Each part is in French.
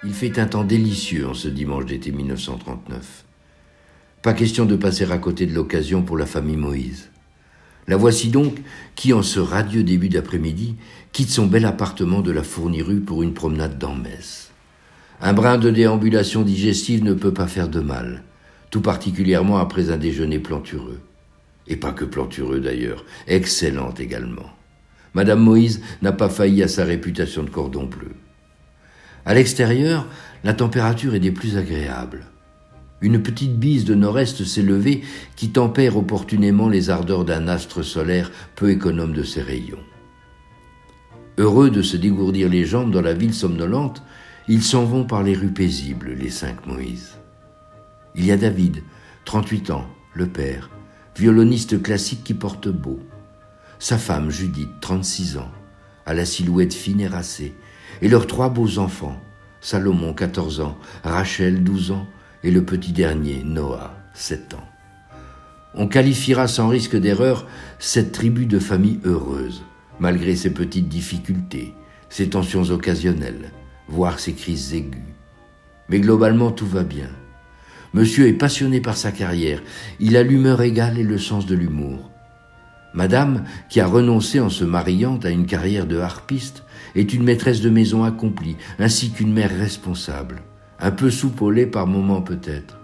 Il fait un temps délicieux en ce dimanche d'été 1939. Pas question de passer à côté de l'occasion pour la famille Moïse. La voici donc qui, en ce radieux début d'après-midi, quitte son bel appartement de la Fournie-Rue pour une promenade dans Metz. Un brin de déambulation digestive ne peut pas faire de mal, tout particulièrement après un déjeuner plantureux. Et pas que plantureux d'ailleurs, excellent également. Madame Moïse n'a pas failli à sa réputation de cordon bleu. À l'extérieur, la température est des plus agréables. Une petite bise de nord-est s'est levée qui tempère opportunément les ardeurs d'un astre solaire peu économe de ses rayons. Heureux de se dégourdir les jambes dans la ville somnolente, ils s'en vont par les rues paisibles, les 5 Moïse. Il y a David, 38 ans, le père, violoniste classique qui porte beau. Sa femme, Judith, 36 ans, à la silhouette fine et racée, et leurs 3 beaux enfants, Salomon, 14 ans, Rachel, 12 ans, et le petit dernier, Noah, 7 ans. On qualifiera sans risque d'erreur cette tribu de famille heureuse, malgré ses petites difficultés, ses tensions occasionnelles, voire ses crises aiguës. Mais globalement, tout va bien. Monsieur est passionné par sa carrière, il a l'humeur égale et le sens de l'humour. Madame, qui a renoncé en se mariant à une carrière de harpiste, est une maîtresse de maison accomplie, ainsi qu'une mère responsable, un peu soupe au lait par moments peut-être.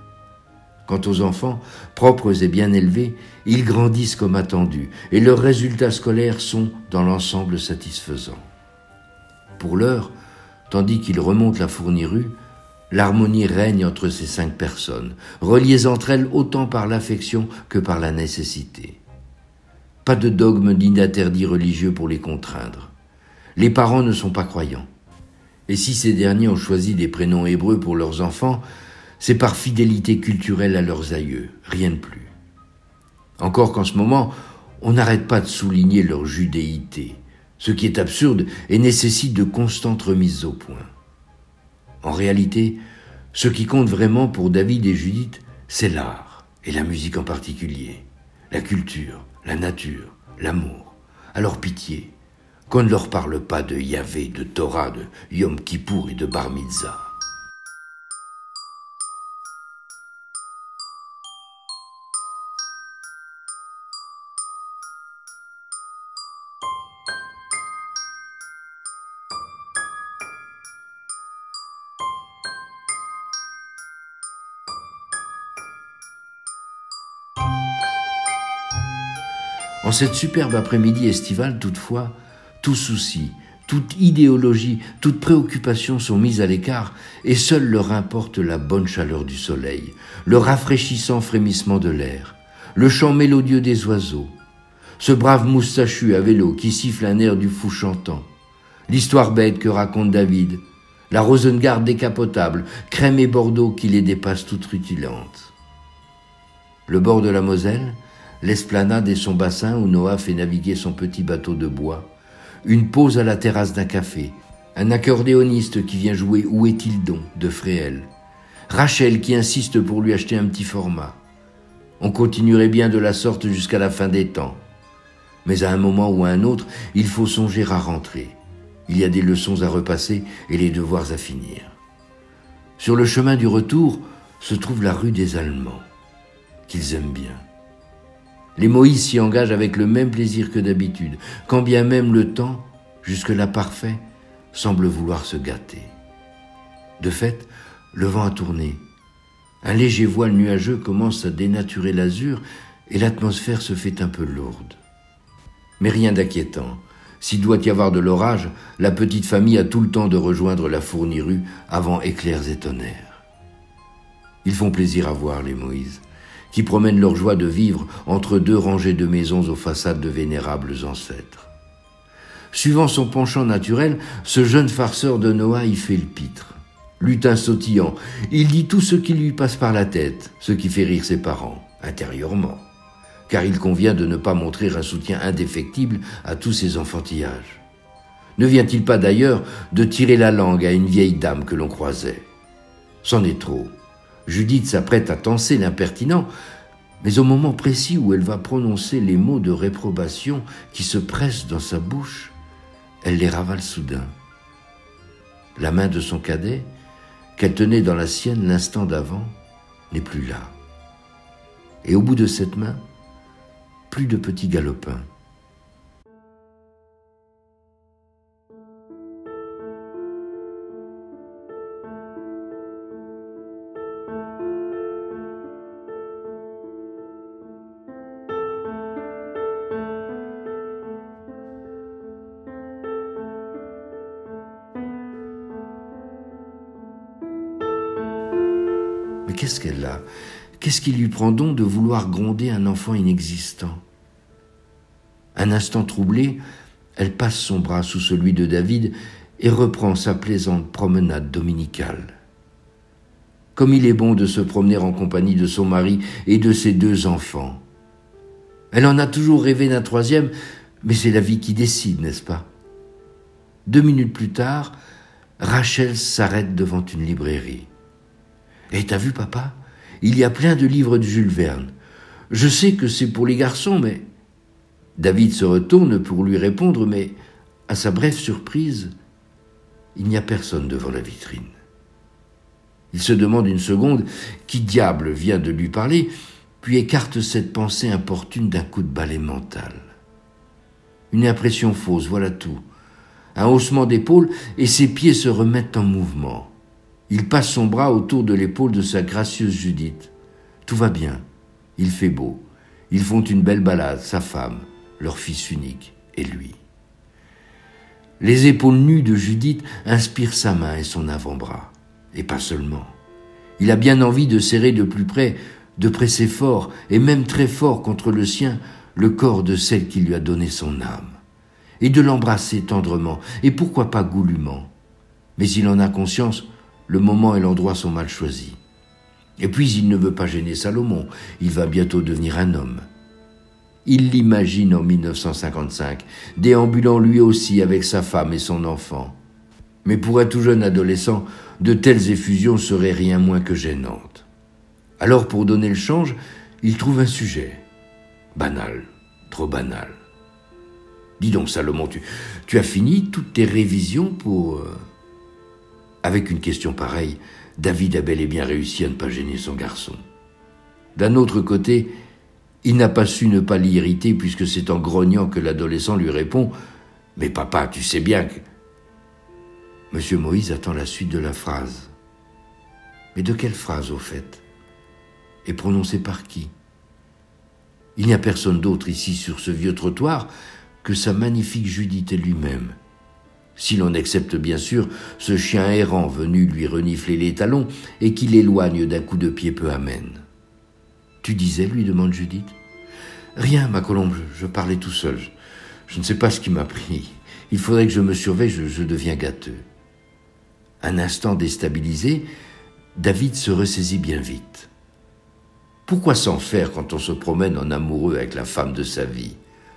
Quant aux enfants, propres et bien élevés, ils grandissent comme attendu, et leurs résultats scolaires sont, dans l'ensemble, satisfaisants. Pour l'heure, tandis qu'ils remontent la Fournie-Rue, l'harmonie règne entre ces 5 personnes, reliées entre elles autant par l'affection que par la nécessité. Pas de dogme ni d'interdit religieux pour les contraindre. Les parents ne sont pas croyants. Et si ces derniers ont choisi des prénoms hébreux pour leurs enfants, c'est par fidélité culturelle à leurs aïeux, rien de plus. Encore qu'en ce moment, on n'arrête pas de souligner leur judéité, ce qui est absurde et nécessite de constantes remises au point. En réalité, ce qui compte vraiment pour David et Judith, c'est l'art, et la musique en particulier, la culture, la nature, l'amour. Alors pitié, qu'on ne leur parle pas de Yahvé, de Torah, de Yom Kippour et de Bar Mitzvah. En cette superbe après-midi estivale, toutefois, tout souci, toute idéologie, toute préoccupation sont mises à l'écart et seul leur importe la bonne chaleur du soleil, le rafraîchissant frémissement de l'air, le chant mélodieux des oiseaux, ce brave moustachu à vélo qui siffle un air du fou chantant, l'histoire bête que raconte David, la Rosengarde décapotable, crème et Bordeaux qui les dépasse toutes rutilantes. Le bord de la Moselle, l'esplanade et son bassin où Noah fait naviguer son petit bateau de bois, une pause à la terrasse d'un café, un accordéoniste qui vient jouer Où est-il donc de Fréhel, Rachel qui insiste pour lui acheter un petit format. On continuerait bien de la sorte jusqu'à la fin des temps. Mais à un moment ou à un autre, il faut songer à rentrer. Il y a des leçons à repasser et les devoirs à finir. Sur le chemin du retour se trouve la rue des Allemands, qu'ils aiment bien. Les Moïse s'y engagent avec le même plaisir que d'habitude, quand bien même le temps, jusque-là parfait, semble vouloir se gâter. De fait, le vent a tourné. Un léger voile nuageux commence à dénaturer l'azur et l'atmosphère se fait un peu lourde. Mais rien d'inquiétant. S'il doit y avoir de l'orage, la petite famille a tout le temps de rejoindre la Fournie-Rue avant éclairs et tonnerres. Ils font plaisir à voir, les Moïse, qui promènent leur joie de vivre entre 2 rangées de maisons aux façades de vénérables ancêtres. Suivant son penchant naturel, ce jeune farceur de Noah y fait le pitre. Lutin sautillant, il dit tout ce qui lui passe par la tête, ce qui fait rire ses parents, intérieurement, car il convient de ne pas montrer un soutien indéfectible à tous ces enfantillages. Ne vient-il pas d'ailleurs de tirer la langue à une vieille dame que l'on croisait ? C'en est trop. Judith s'apprête à tancer l'impertinent, mais au moment précis où elle va prononcer les mots de réprobation qui se pressent dans sa bouche, elle les ravale soudain. La main de son cadet, qu'elle tenait dans la sienne l'instant d'avant n'est plus là. Et au bout de cette main, plus de petits galopins. Mais qu'est-ce qu'elle a? Qu'est-ce qui lui prend donc de vouloir gronder un enfant inexistant? Un instant troublée, elle passe son bras sous celui de David et reprend sa plaisante promenade dominicale. Comme il est bon de se promener en compagnie de son mari et de ses 2 enfants. Elle en a toujours rêvé d'un 3e, mais c'est la vie qui décide, n'est-ce pas? 2 minutes plus tard, Rachel s'arrête devant une librairie. « Et t'as vu, papa? Il y a plein de livres de Jules Verne. Je sais que c'est pour les garçons, mais... » David se retourne pour lui répondre, mais, à sa brève surprise, il n'y a personne devant la vitrine. Il se demande une seconde qui diable vient de lui parler, puis écarte cette pensée importune d'un coup de balai mental. Une impression fausse, voilà tout. Un haussement d'épaule et ses pieds se remettent en mouvement. Il passe son bras autour de l'épaule de sa gracieuse Judith. Tout va bien, il fait beau. Ils font une belle balade, sa femme, leur fils unique et lui. Les épaules nues de Judith inspirent sa main et son avant-bras. Et pas seulement. Il a bien envie de serrer de plus près, de presser fort, et même très fort contre le sien, le corps de celle qui lui a donné son âme. Et de l'embrasser tendrement, et pourquoi pas goulûment. Mais il en a conscience, le moment et l'endroit sont mal choisis. Et puis il ne veut pas gêner Salomon, il va bientôt devenir un homme. Il l'imagine en 1955, déambulant lui aussi avec sa femme et son enfant. Mais pour un tout jeune adolescent, de telles effusions seraient rien moins que gênantes. Alors pour donner le change, il trouve un sujet. Banal, trop banal. Dis donc Salomon, tu as fini toutes tes révisions pour... Avec une question pareille, David a bel et bien réussi à ne pas gêner son garçon. D'un autre côté, il n'a pas su ne pas l'y irriter puisque c'est en grognant que l'adolescent lui répond « Mais papa, tu sais bien que... » Monsieur Moïse attend la suite de la phrase. Mais de quelle phrase au fait? Et prononcée par qui? Il n'y a personne d'autre ici sur ce vieux trottoir que sa magnifique Judith et lui-même. Si l'on accepte bien sûr ce chien errant venu lui renifler les talons et qui l'éloigne d'un coup de pied peu amène. « Tu disais » lui demande Judith. « Rien, ma colombe, je parlais tout seul. Je ne sais pas ce qui m'a pris. Il faudrait que je me surveille, je deviens gâteux. » Un instant déstabilisé, David se ressaisit bien vite. Pourquoi s'en faire quand on se promène en amoureux avec la femme de sa vie?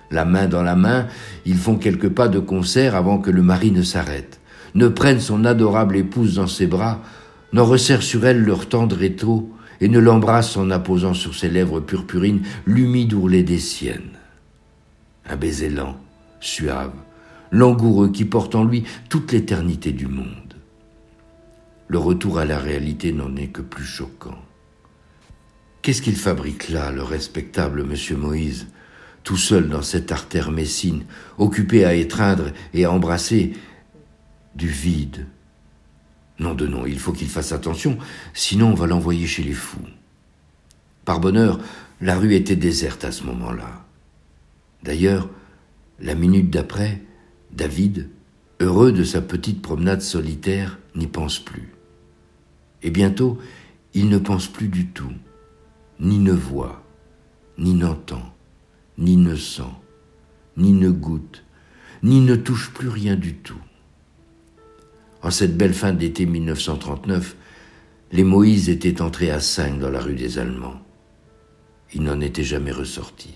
La main dans la main, ils font quelques pas de concert avant que le mari ne s'arrête, ne prenne son adorable épouse dans ses bras, n'en resserre sur elle leur tendre étau et ne l'embrasse en apposant sur ses lèvres purpurines l'humide ourlet des siennes. Un baiser lent, suave, langoureux qui porte en lui toute l'éternité du monde. Le retour à la réalité n'en est que plus choquant. Qu'est-ce qu'il fabrique là, le respectable monsieur Moïse, tout seul dans cette artère messine, occupé à étreindre et à embrasser du vide? Non de non, il faut qu'il fasse attention, sinon on va l'envoyer chez les fous. Par bonheur, la rue était déserte à ce moment-là. D'ailleurs, la minute d'après, David, heureux de sa petite promenade solitaire, n'y pense plus. Et bientôt, il ne pense plus du tout, ni ne voit, ni n'entend, ni ne sent, ni ne goûte, ni ne touche plus rien du tout. En cette belle fin d'été 1939, les Moïse étaient entrés à 5 dans la rue des Allemands. Ils n'en étaient jamais ressortis.